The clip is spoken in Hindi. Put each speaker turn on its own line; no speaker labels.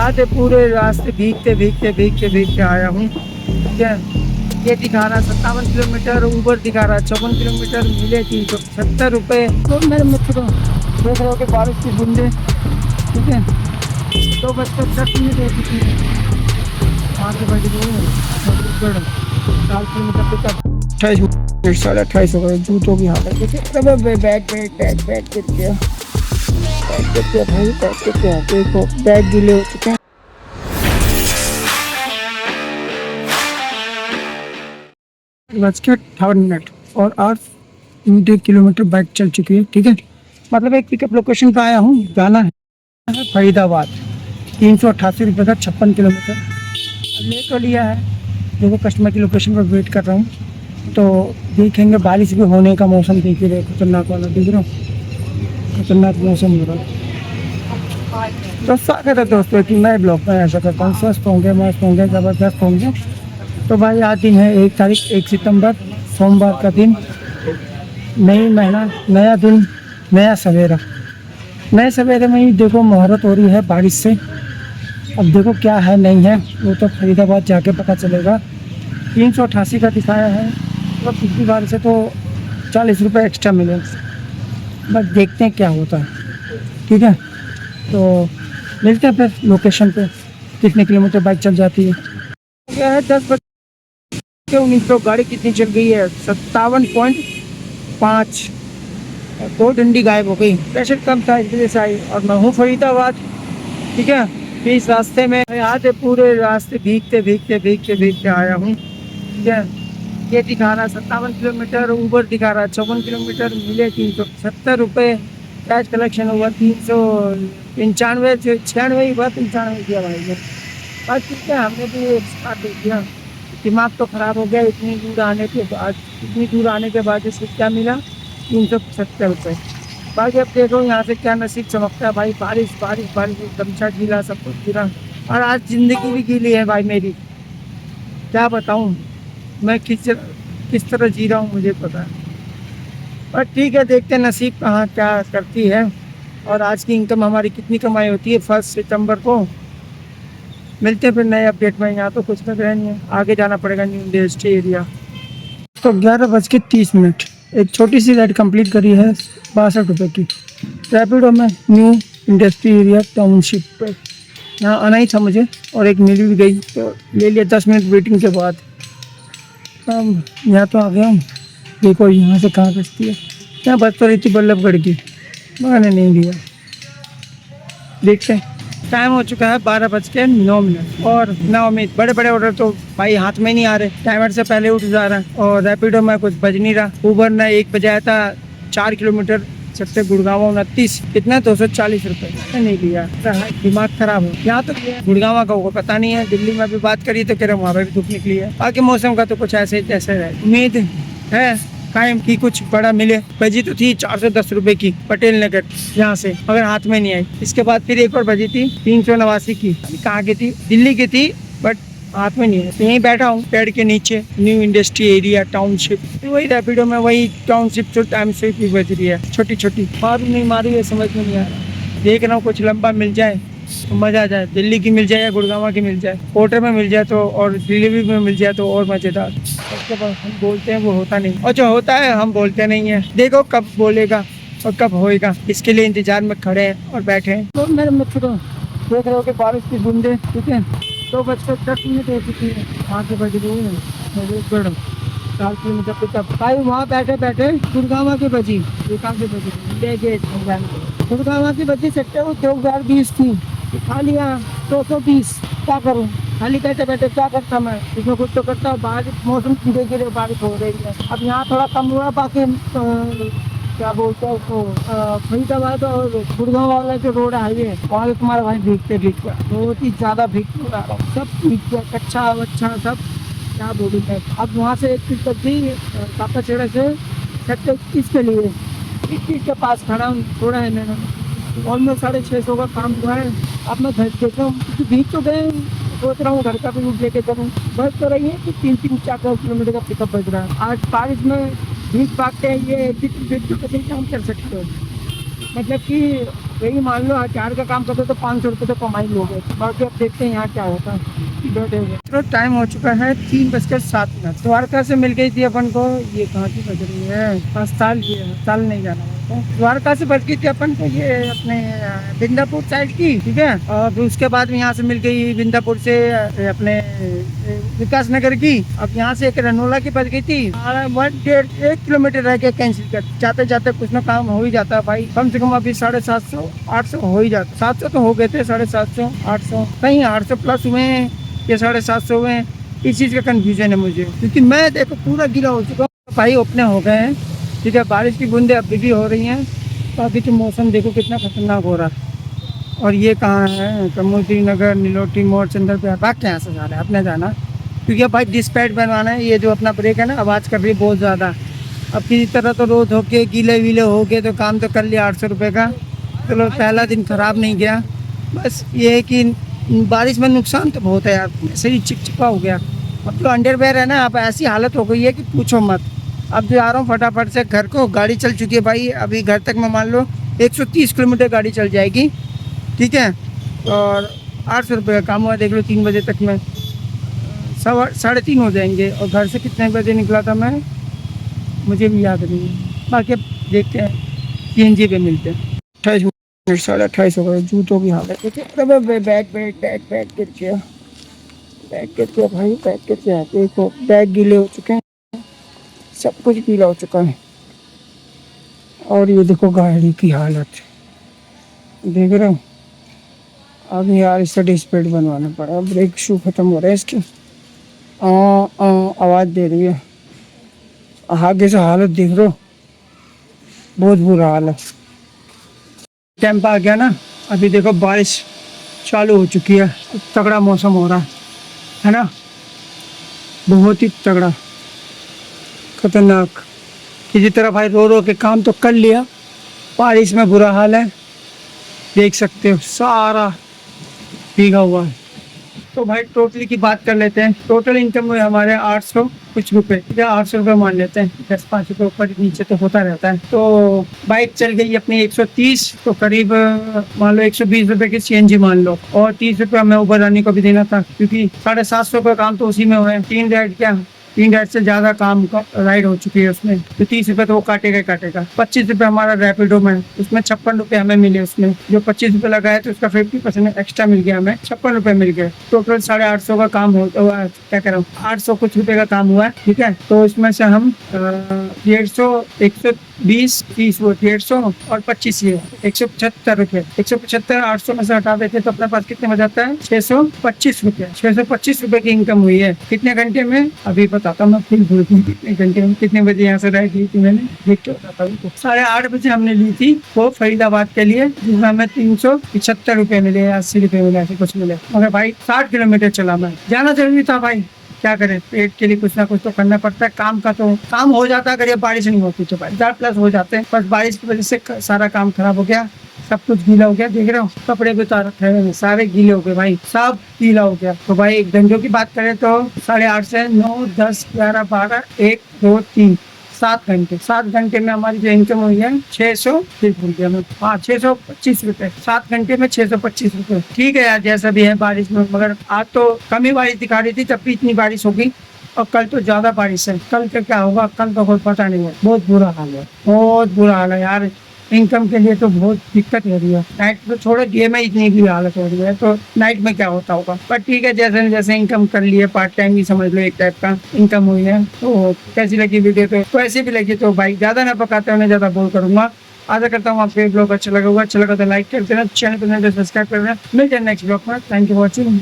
यहाँ से पूरे रास्ते भीगते भीगते भीगते भीगते आया हूँ। ठीक है, ये दिखा रहा 57 किलोमीटर, ऊबर दिखा रहा 54 किलोमीटर, मिले 370 रुपये। तो मेरे मित्रों देख रहे हो कि बारिश की बूंदे। ठीक है, 2:10 हो चुकी है। आगे बढ़ गई है 4 किलोमीटर तक। 28 साढ़े 28 हो गए। जूतों की हालत देखिए। बैग बैग बैग बैग गिर गया, बैग गिर गया भाई, बैग गिर गया। देखो बैग गीले हो चुके हैं। बज के 58 मिनट और 8 किलोमीटर बाइक चल चुकी है। ठीक है, मतलब एक पिकअप लोकेशन पे आया हूँ। जाना है फरीदाबाद, 388 रुपये का 56 किलोमीटर। ले तो लिया है, देखो कस्टमर की लोकेशन पर वेट कर रहा हूँ। तो देखेंगे, बारिश भी होने का मौसम देख ही रहे, खतरनाक वाला देख रहा हूँ, खतरनाक मौसम हो रहा है। तो स्वागत है दोस्तों कि मैं ब्लॉग में ऐसा करता हूँ। स्वस्थ होंगे, मस्त होंगे, ज़बरदस्त होंगे। तो भाई आज दिन है 1 तारीख 1 सितंबर, सोमवार का दिन। नई महीना, नया दिन, नया सवेरा। नए सवेरे में ही देखो मुहूर्त हो रही है बारिश से। अब देखो क्या है नहीं है, वो तो फरीदाबाद जाके पता चलेगा। 388 का दिखाया है, तो पिछली बार से तो 40 रुपये एक्स्ट्रा मिले। बस देखते हैं क्या होता है। ठीक है, तो मिलते हैं फिर लोकेशन पे, कितने किलोमीटर बाइक चल जाती है। क्या है 10:19। तो गाड़ी कितनी चल गई है? 57.5। 2 डंडी गायब हो गई। प्रेशर कम था इस वजह से आई। और मैं हूँ फरीदाबाद। ठीक है, फिर इस रास्ते में यहाँ से पूरे रास्ते भीगते भीगते भीगते भीगते आया हूँ। ठीक है, ये दिखा रहा 57 किलोमीटर, ऊबर दिखा रहा 54 किलोमीटर, मिले 370 रुपये। कैश कलेक्शन हुआ 395 से 96 हुआ, 95 किया भाई ने। बस ठीक है, हमने भी एक स्टार्ट दे दिया। दिमाग तो ख़राब हो गया इतनी दूर आने के बाद। इतनी दूर आने के बाद इसको क्या मिला? 370 रुपये। बाकी अब देखो यहाँ से क्या नसीब चमकता है भाई। बारिश बारिश बारिश, गमछा गीला, सब कुछ गिरा। और आज ज़िंदगी भी गीली है भाई मेरी। क्या बताऊँ मैं किस तरह जी रहा हूँ, मुझे पता है। पर ठीक है, देखते हैं नसीब कहाँ क्या करती है और आज की इनकम हमारी कितनी कमाई होती है 1 सितंबर को। मिलते हैं फिर नए अपडेट में। यहाँ तो कुछ लग रहा नहीं है, आगे जाना पड़ेगा न्यू इंडस्ट्री एरिया। तो 11:30। एक छोटी सी राइड कंप्लीट करी है 62 रुपये की, रैपिडो में न्यू इंडस्ट्री एरिया टाउनशिप पे। यहाँ आना ही था मुझे और एक मिल भी गई, तो ले लिया 10 मिनट वेटिंग के बाद। यहाँ तो आ गया हूँ। देखो यहाँ से कहाँ बचती है। यहाँ बस तो रही थी बल्लभगढ़ की, मैंने नहीं लिया। देखते हैं, टाइम हो चुका है 12:09 और ना उम्मीद। बड़े बड़े ऑर्डर तो भाई हाथ में नहीं आ रहे, टाइमर से पहले उठ जा रहा है। और रैपिडो में कुछ बज नहीं रहा। ऊबर ने 1 बजाया था 4 किलोमीटर सकते गुड़गांव 29, कितना 240 रुपये। नहीं लिया, दिमाग खराब हो। यहाँ तो गुड़गांव का वो पता नहीं है। दिल्ली में भी बात करी तो कह रहे वहाँ पर भी धूप निकली है। बाकी मौसम का तो कुछ ऐसे जैसे है। उम्मीद है कायम की कुछ बड़ा मिले। बजी तो थी 410 रुपये की पटेल नगर यहाँ से, मगर हाथ में नहीं आई। इसके बाद फिर एक और बजी थी 389 की। कहाँ की थी? दिल्ली की थी, बट हाथ में नहीं है। तो यहीं बैठा हूँ पेड़ के नीचे, न्यू इंडस्ट्री एरिया टाउनशिप। तो वही रैपिडो में वही टाउनशिप जो टाइम से भी बज रही है, छोटी छोटी। मारू नहीं मारी है समझ में नहीं आ रहा। देख रहा हूँ कुछ लंबा मिल जाए तो मज़ा आ जाए। दिल्ली की मिल जाए या गुड़गांव की मिल जाए, पोर्टर में मिल जाए तो, और डिलीवरी में मिल जाए तो और मज़ेदार। उसके बाद हम बोलते हैं वो होता नहीं, और जो होता है हम बोलते नहीं है। देखो कब बोलेगा और कब होएगा, इसके लिए इंतजार में खड़े हैं और बैठे हैं। तो मेरे मित्रों देख रहे हो कि बारिश की बूंदे। ठीक है, 2:10 हो चुकी है। आगे बढ़ गई है 4 किलोमीटर तक। भाई वहाँ बैठे बैठे गुड़गांव की बजी, गुड़गांव की बजी गुड़गांव की बजी सेक्टर 2020 थी। खा लिया 220। क्या करूँ, खाली बैठे बैठे क्या करता मैं? इसमें कुछ तो करता हूँ। बारिश मौसम धीरे धीरे बारिश हो रही है। अब यहाँ थोड़ा कम हुआ। बाकी क्या बोलते हैं उसको, फरीदाबाद और गुड़गांव वाला जो रोड हाईवे, वहाँ से तुम्हारा भाई भीगते भीगते बहुत ही ज़्यादा भीगते आ रहा हूँ। सब भीग गया, कच्चा वच्चा सब। क्या बोलूँ मैं। अब वहाँ से एक चीज़ बची काका चेड़ा से सेक्टर 21 के लिए 21 के पास खड़ा हूँ। थोड़ा है मैंने ऑलमोस्ट 650 का काम हुआ है। अब मैं घर देख रहा हूँ, भीग तो गए। सोच रहा हूँ घर का भी रूट लेके चलूँ। बस तो रही है कि 3-4 किलोमीटर का पिकअप बज रहा है। आज बारिश में भीग भागते हैं, ये काम कर सकते हो। मतलब कि यही मान लो 1000 का काम करते तो 500 रुपये तो कमाई लोगे। बाकी अब देखते हैं यहाँ क्या होता है। तो टाइम हो चुका है 3:07। द्वारका से मिल गई थी अपन को, ये कहाँ की बज रही है, अस्पताल की है, अस्पताल नहीं जाना है। द्वारका से बच गई थी अपन को ये अपने बिंदापुर साइड की, ठीक है। और फिर उसके बाद में यहाँ से मिल गई बिंदापुर से अपने विकास नगर की। अब यहाँ से एक रनोला की बच गई थी। 1 किलोमीटर रह के कैंसिल कर, जाते जाते कुछ ना काम हो ही जाता है भाई। कम से कम अभी 750 800 हो ही जाता। 700 तो हो गए थे, 750 800 कहीं 800 प्लस हुए हैं या 750 हुए हैं। इस चीज़ का कंफ्यूजन है मुझे, क्योंकि मैं देखो पूरा गीला हो चुका हूँ। भाई ओपने हो गए हैं, ठीक है। बारिश की बूंदें अभी भी हो रही हैं। तो अभी तो मौसम देखो कितना खतरनाक हो रहा है। और ये कहाँ है, कमोदी नगर, नीलोटी मोड़, चंद्र पे भाग के यहाँ से जा रहा है अपने जाना, क्योंकि अब भाई डिस्पैच बनवाना है। ये जो अपना ब्रेक है ना, आवाज़ कर रही है बहुत ज़्यादा। अब किसी तरह तो रोज होके गीले वीले हो गए तो काम तो कर लिया 800 रुपये का। चलो पहला दिन ख़राब नहीं गया। बस ये है कि बारिश में नुकसान तो बहुत है यार, सही चिपचिपा हो गया। अब तो अंडरवेयर है ना, अब ऐसी हालत हो गई है कि पूछो मत। अब जा रहा हूँ फटाफट से घर को, गाड़ी चल चुकी है भाई। अभी घर तक मैं मान लो 130 किलोमीटर गाड़ी चल जाएगी, ठीक है। और 800 रुपये का काम हुआ, देख लो 3 बजे तक में 3:30 हो जाएंगे। और घर से कितने बजे निकला था मैं, मुझे भी याद नहीं है। बाकी अब देखते हैं, CNG पे मिलते हैं। 28 मिनट 28:30 हो गए। जूतों की हालत देखिए, बैग गिर गया, बैग गिर गया भाई, बैग गिर गया। देखो बैग गीले हो चुके हैं, सब कुछ गीला हो चुका है। और ये देखो गाड़ी की हालत देख रहे हो। अब यार इसका डिस्प्ले बनवाना पड़ा, ब्रेक शू खत्म हो रहा है इसकी। आवाज़ दे रही है। आगे से हालत देख रहे हो, बहुत बुरा हाल है। टाइम आ गया ना, अभी देखो बारिश चालू हो चुकी है, तगड़ा मौसम हो रहा है ना, बहुत ही तगड़ा खतरनाक। किसी तरह भाई रो रो के काम तो कर लिया, बारिश में बुरा हाल है, देख सकते हो सारा भीगा हुआ है। तो भाई टोटली की बात कर लेते हैं। टोटल इनकम हुए हमारे 800 कुछ रुपए, या 800 रुपये मान लेते हैं, 10-5 रुपये ऊपर नीचे तो होता रहता है। तो बाइक चल गई अपनी 130, तो करीब मान लो 120 रुपये की CNG मान लो। और 30 रुपये हमें ऊबर रानी को भी देना था, क्योंकि 750 का काम तो उसी में हुए। 3 राइड से ज्यादा काम का राइड हो चुकी है उसमें, तो 30 रुपये तो वो काटेगा। 25 रुपये हमारा रैपिडो में, उसमें 56 रुपये हमें मिले। उसमें जो 25 रुपये लगाए तो उसका 50% एक्स्ट्रा मिल गया, हमें 56 रुपये मिल गए। टोटल 850 का काम हो, क्या कह रहा हूँ, 800 कुछ रुपये का काम हुआ है, ठीक है। तो इसमें से हम 150, 120, 30 वो 150 और 25 ये 175 रुपये। 175 800 में से हटा देते तो अपने पास कितने बचाता है, 625 रुपये। 625 रुपये की इनकम हुई है। कितने घंटे में अभी बताता हूँ मैं, फिर भूल गई कितने घंटे में, कितने बजे यहाँ से राइड ली थी मैंने, देख के बताता हूँ। 8:30 बजे हमने ली थी वो फरीदाबाद के लिए, जिसमें हमें 375 रुपये मिले, 80 रुपये मिले, ऐसे कुछ मिले। मगर भाई 60 किलोमीटर चला मैं, जाना जरूरी था भाई, क्या करें, पेट के लिए कुछ ना कुछ तो करना पड़ता है। काम का तो काम हो जाता है अगर ये बारिश नहीं होती तो भाई 1000+ हो जाते हैं। बस बारिश की वजह से सारा काम खराब हो गया, सब कुछ गीला हो गया। देख रहे हो कपड़े भी उतार रखे हैं, सारे गीले हो गए भाई, सब गीला हो गया। तो भाई घंटों की बात करें तो 8:30 से 9, 10, 11, 12, 1, 2, 3, 7 घंटे। 7 घंटे में हमारी जो इनकम हुई है 625 रुपए। 7 घंटे में 625 रुपए, ठीक है यार, जैसा भी है बारिश में। मगर आज तो कम ही बारिश दिखा रही थी, तब भी इतनी बारिश होगी। और कल तो ज्यादा बारिश है, कल का क्या होगा कल तो कोई पता नहीं है। बहुत बुरा हाल है, बहुत बुरा हाल है यार। इनकम के लिए तो बहुत दिक्कत हो रही है। नाइट तो छोड़ो, डे में इतनी भी हालत हो रही है, तो नाइट में क्या होता होगा। पर ठीक है, जैसे जैसे इनकम कर लिए, पार्ट टाइम भी समझ लो, एक टाइप का इनकम हुई है। तो कैसी लगी वीडियो, तो ऐसी भी लगी तो भाई ज्यादा ना पकाते हुए ज्यादा बोल करूंगा। आशा करता हूँ आपको ब्लॉग अच्छा लगा होगा। अच्छा लगा तो लाइक कर देना, चैनल पर सब्सक्राइब कर देना। मिलते हैं नेक्स्ट ब्लॉग में। Thank you for watching.